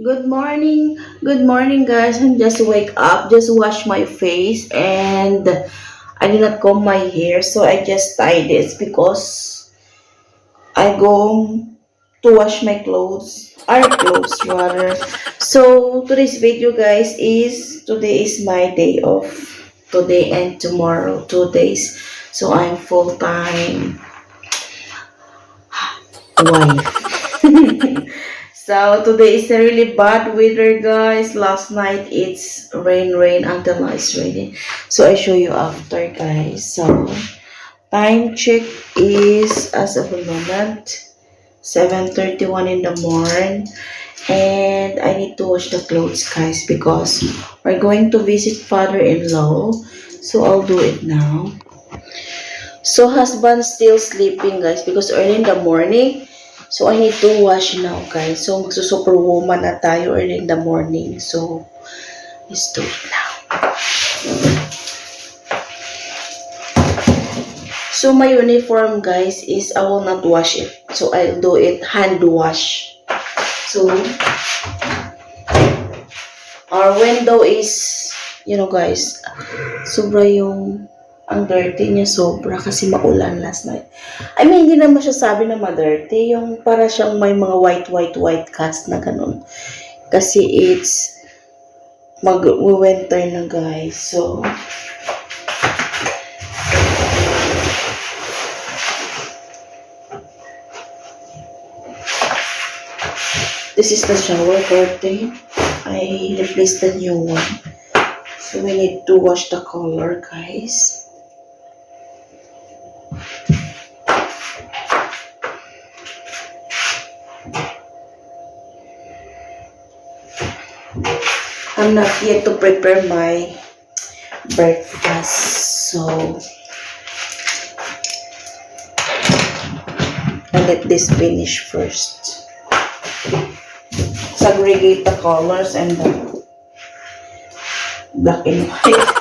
Good morning, guys. I'm just wake up, just wash my face, and I did not comb my hair, so I just tie this because I go to wash my clothes, our clothes rather. So today's video, guys, is today is my day off. Today and tomorrow, 2 days. So I'm full time wife. So today is a really bad weather, guys. Last night it's rain until now it's raining. So I show you after, guys. So time check is as of the moment 7:31 in the morning, and I need to wash the clothes, guys, because we're going to visit father-in-law. So I'll do it now. So husband still sleeping, guys, because early in the morning. So I need to wash now, guys. So magsusuperwoman na tayo early in the morning. So let's do it now. So my uniform, guys, is I will not wash it. So I'll do it hand wash. So our window is, guys, sobra yung ang dirty niya sobra kasi maulan last night. I mean, hindi naman siya sabi na ma-dirty. Yung para siyang may mga white cast na ganun. Kasi it's mag-winter na, guys. So, this is the shower curtain. I replaced the new one. So, we need to wash the color, guys. I'm not yet to prepare my breakfast, so I let this finish first. Segregate the colors and the black and white.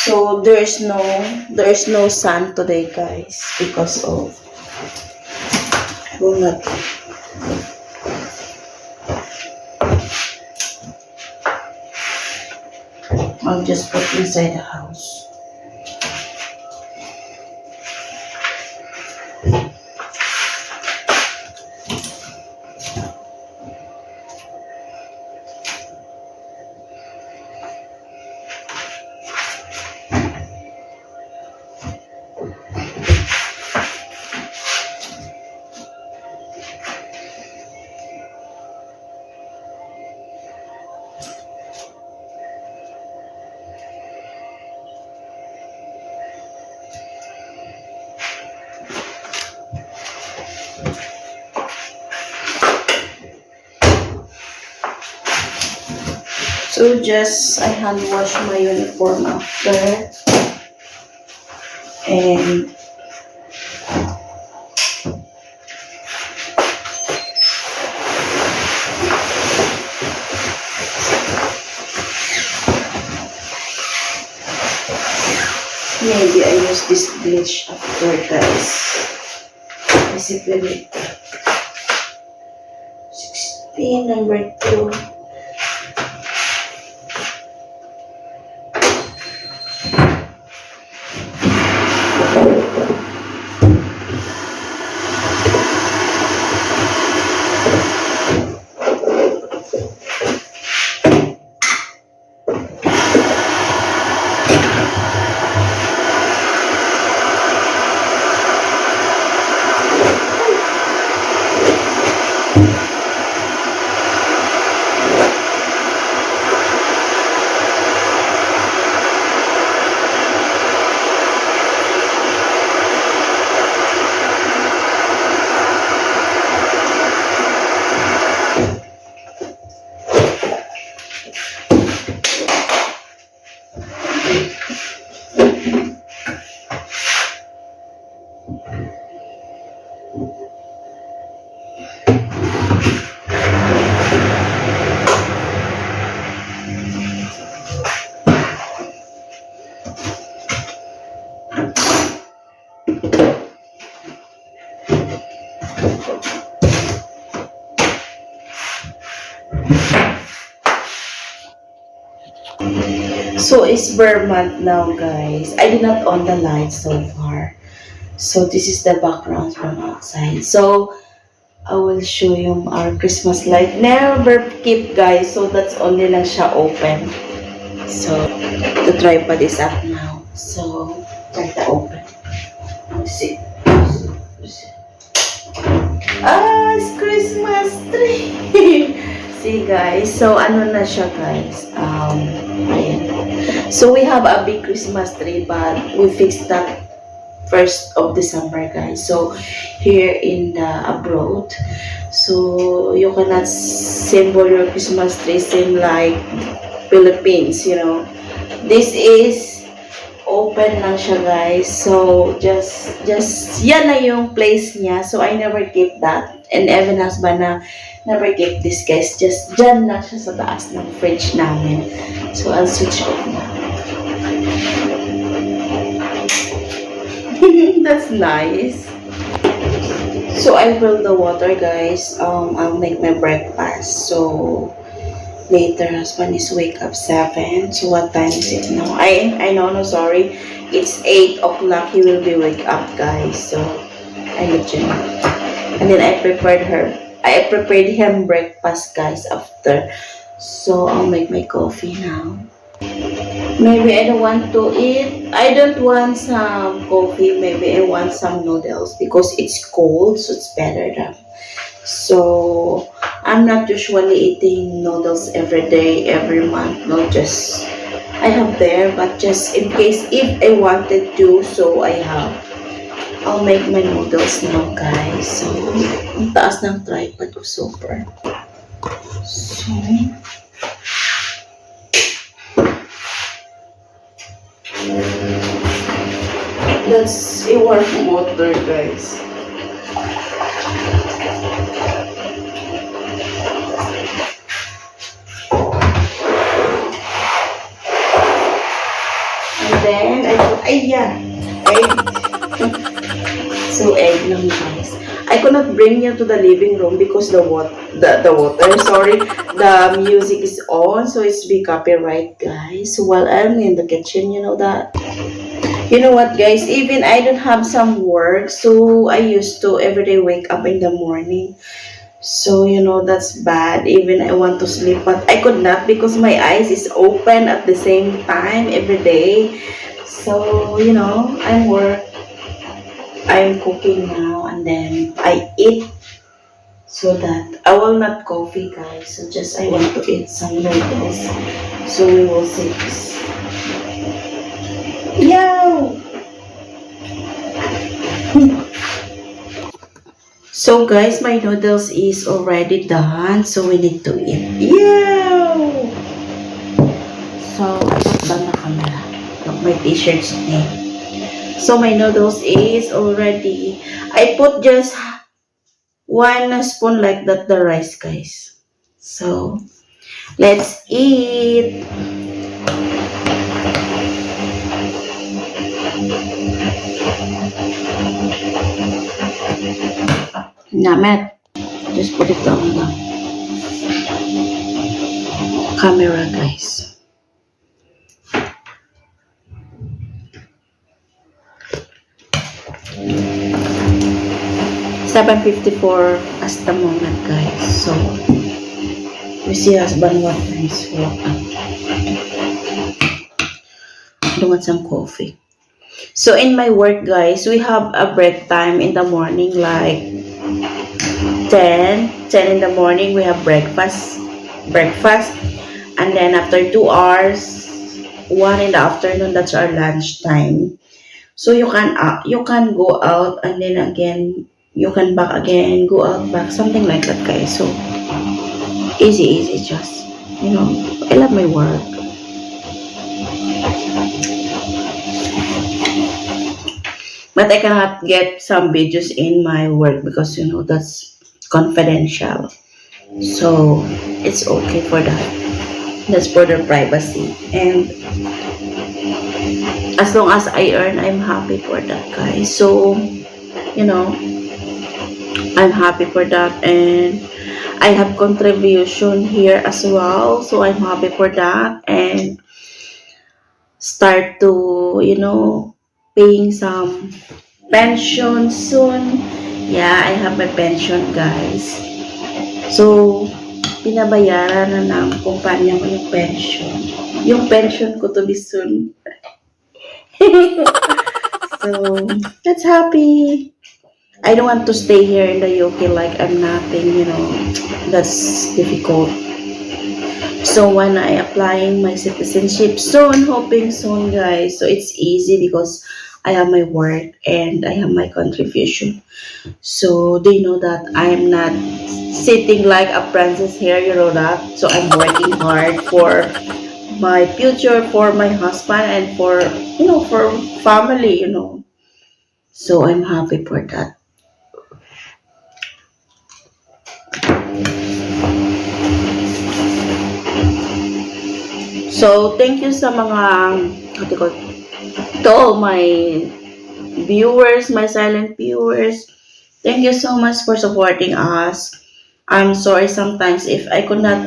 So there is no sun today, guys, because of I will not. I'll just put inside the house. So just I hand wash my uniform after, and maybe I use this bleach after, guys. Basically 16 number 2. So it's bare month now, guys. I did not on the lights so far. So this is the background from outside. So I will show you our Christmas light. Never keep, guys. So that's only lang siya open. So the tripod is up now. So try to open. See. Ah, it's Christmas tree. See, guys. So ano na siya, guys. Ayan. So we have a big Christmas tree, but we fixed that 1st of December, guys. So here in the abroad, so you cannot symbol your Christmas tree same like Philippines, you know. This is open lang siya, guys. So just yan na yung place niya. So I never keep that, and even husband na never keep this, guys. Just dyan lang siya sa taas ng fridge namin. So I'll switch off na. That's nice. So I fill the water, guys. I'll make my breakfast. So later, husband is wake up 7. So what time is it now? I know, no, sorry. It's 8 o'clock. He will be wake up, guys. So I let you know. And then I prepared him breakfast, guys, after. So I'll make my coffee now. Maybe I don't want to eat. I don't want some coffee. Maybe I want some noodles because it's cold, so it's better than. So I'm not usually eating noodles every day, every month. No, just I have there, but just in case if I wanted to, so I have. I'll make my noodles now, guys. So ang taas ng tripod ko super. So that's a work motor, guys. And then I put egg. So egg lang, guys. I could not bring you to the living room because the music is on, so it's be copyright, guys. So while I'm in the kitchen, you know that. You know what, guys? Even I don't have some work, so I used to everyday wake up in the morning. So you know that's bad. Even I want to sleep, but I could not because my eyes is open at the same time every day. So you know I'm cooking now, and then I eat so that I will not coffee, guys. So just I want to eat some noodles. So we will see this. Yo! So guys, my noodles is already done. So we need to eat. Yo! So I put down the camera. Look, my t-shirt's name. So my noodles is already. I put just 1 spoon like that the rice, guys. So let's eat. Namet, just put it down the camera, guys. $7.54 as the moment, guys. So we see husband what time is work up. I don't want some coffee. So in my work, guys, we have a break time in the morning, like 10 in the morning. We have breakfast, and then after 2 hours, 1 in the afternoon, that's our lunch time. So you can go out, and then again you can back again, go out, back, something like that, guys. So easy, just, you know, I love my work. But I cannot get some videos in my work because, you know, that's confidential. So it's okay for that. That's for their privacy. And as long as I earn, I'm happy for that, guys. So, you know, I'm happy for that. And I have contribution here as well. So I'm happy for that. And start to, paying some pension soon. Yeah, I have my pension, guys. So, pinabayaran na ng kumpanya ko yung pension. Yung pension ko to be soon. So, that's happy. I don't want to stay here in the UK like I'm nothing, That's difficult. So when I applying my citizenship soon, hoping soon, guys. So it's easy because I have my work and I have my contribution. So they know that I'm not sitting like a princess here, you know that. So I'm working hard for my future, for my husband, and for family. So I'm happy for that. So thank you sa mga, what do you call it? To all my viewers, my silent viewers. Thank you so much for supporting us. I'm sorry sometimes if I could not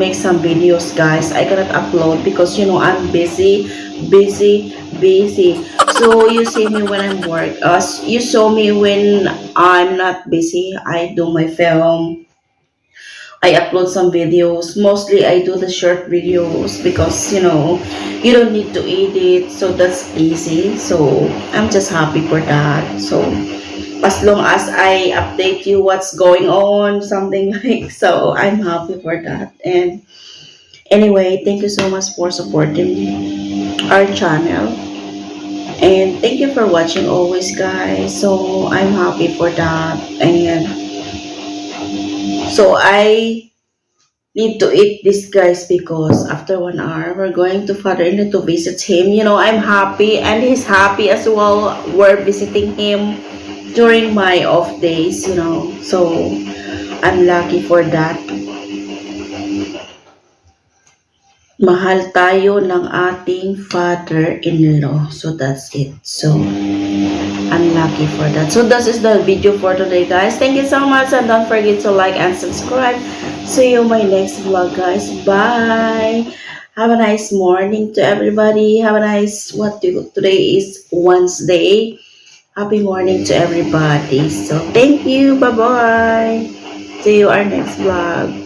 make some videos, guys. I cannot upload because I'm busy, busy, busy. So you see me when I'm work. You saw me when I'm not busy. I do my film. I upload some videos. Mostly I do the short videos because you don't need to edit, so that's easy. So I'm just happy for that. So as long as I update you what's going on, something like, so I'm happy for that. And anyway, thank you so much for supporting our channel. And thank you for watching always, guys. So I'm happy for that. And so I need to eat this, guys, because after 1 hour we're going to father-in-law to visit him. I'm happy and he's happy as well. We're visiting him during my off days. So I'm lucky for that. Mahal tayo ng ating father-in-law. So that's it. So I'm lucky for that. So this is the video for today, guys. Thank you so much and don't forget to like and subscribe. See you in my next vlog, guys. Bye. Have a nice morning to everybody. Have a nice, today is Wednesday. Happy morning to everybody. So thank you. Bye-bye. See you our next vlog.